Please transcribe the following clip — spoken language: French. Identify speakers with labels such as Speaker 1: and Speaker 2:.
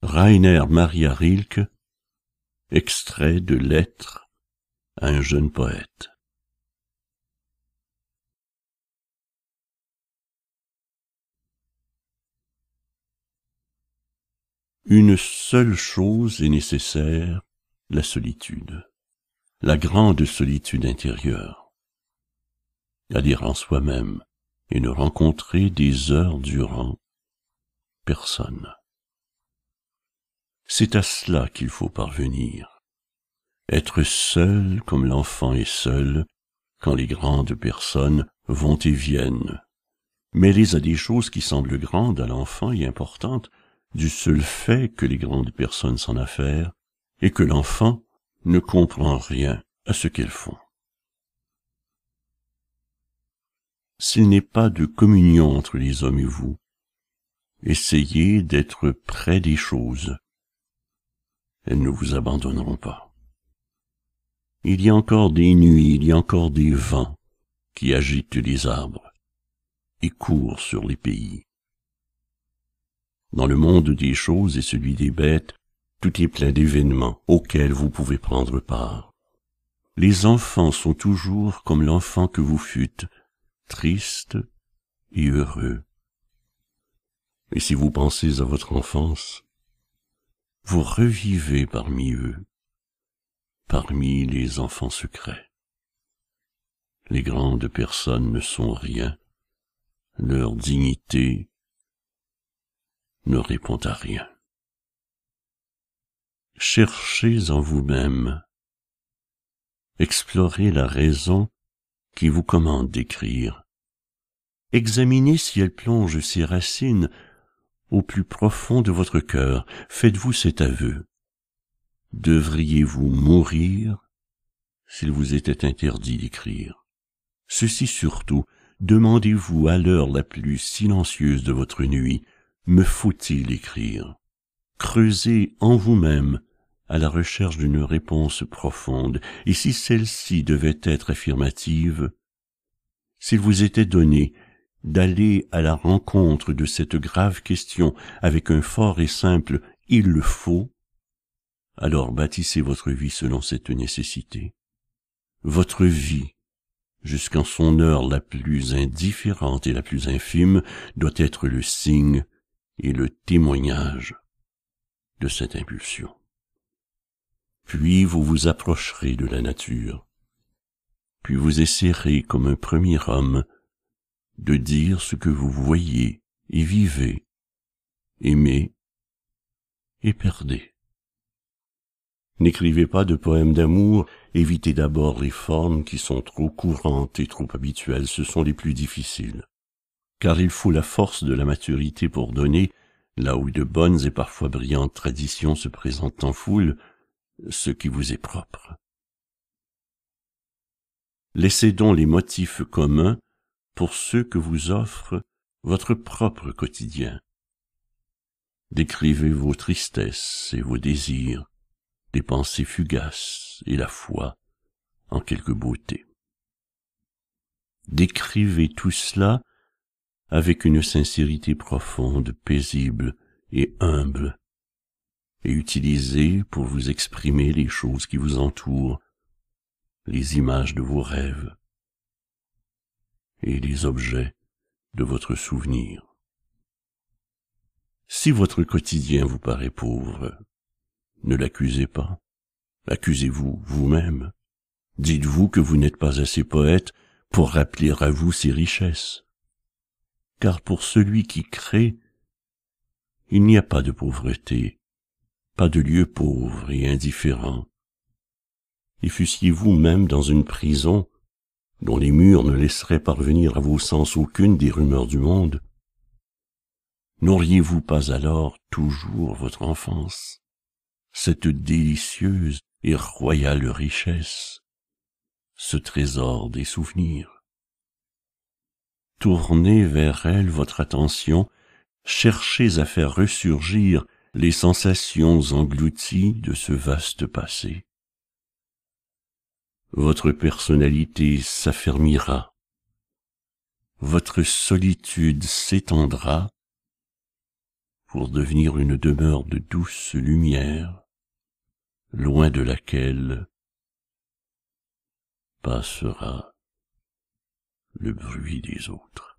Speaker 1: Rainer Maria Rilke, extrait de Lettres à un jeune poète. Une seule chose est nécessaire, la solitude, la grande solitude intérieure. Aller en soi-même et ne rencontrer des heures durant personne. C'est à cela qu'il faut parvenir. Être seul comme l'enfant est seul quand les grandes personnes vont et viennent, mêlées à des choses qui semblent grandes à l'enfant et importantes du seul fait que les grandes personnes s'en affairent et que l'enfant ne comprend rien à ce qu'elles font. S'il n'est pas de communion entre les hommes et vous, essayez d'être près des choses. Elles ne vous abandonneront pas. Il y a encore des nuits, il y a encore des vents qui agitent les arbres et courent sur les pays. Dans le monde des choses et celui des bêtes, tout est plein d'événements auxquels vous pouvez prendre part. Les enfants sont toujours comme l'enfant que vous fûtes, tristes et heureux. Et si vous pensez à votre enfance, vous revivez parmi eux, parmi les enfants secrets. Les grandes personnes ne sont rien, leur dignité ne répond à rien. Cherchez en vous-même, explorez la raison qui vous commande d'écrire. Examinez si elle plonge ses racines au plus profond de votre cœur. Faites-vous cet aveu. Devriez-vous mourir s'il vous était interdit d'écrire? Ceci surtout, demandez-vous à l'heure la plus silencieuse de votre nuit, me faut-il écrire? Creusez en vous-même à la recherche d'une réponse profonde, et si celle-ci devait être affirmative, s'il vous était donné d'aller à la rencontre de cette grave question avec un fort et simple « il le faut », alors bâtissez votre vie selon cette nécessité. Votre vie, jusqu'en son heure la plus indifférente et la plus infime, doit être le signe et le témoignage de cette impulsion. Puis vous vous approcherez de la nature, puis vous essaierez comme un premier homme de dire ce que vous voyez et vivez, aimez et perdez. N'écrivez pas de poèmes d'amour, évitez d'abord les formes qui sont trop courantes et trop habituelles, ce sont les plus difficiles, car il faut la force de la maturité pour donner, là où de bonnes et parfois brillantes traditions se présentent en foule, ce qui vous est propre. Laissez donc les motifs communs pour ceux que vous offre votre propre quotidien. Décrivez vos tristesses et vos désirs, les pensées fugaces et la foi en quelque beauté. Décrivez tout cela avec une sincérité profonde, paisible et humble, et utilisez pour vous exprimer les choses qui vous entourent, les images de vos rêves et les objets de votre souvenir. Si votre quotidien vous paraît pauvre, ne l'accusez pas, accusez-vous vous-même. Dites-vous que vous n'êtes pas assez poète pour rappeler à vous ses richesses. Car pour celui qui crée, il n'y a pas de pauvreté, pas de lieu pauvre et indifférent. Et fussiez-vous même dans une prison dont les murs ne laisseraient parvenir à vos sens aucune des rumeurs du monde, n'auriez-vous pas alors toujours votre enfance, cette délicieuse et royale richesse, ce trésor des souvenirs? Tournez vers elle votre attention, cherchez à faire ressurgir les sensations englouties de ce vaste passé. Votre personnalité s'affermira, votre solitude s'étendra, pour devenir une demeure de douce lumière, loin de laquelle passera le bruit des autres.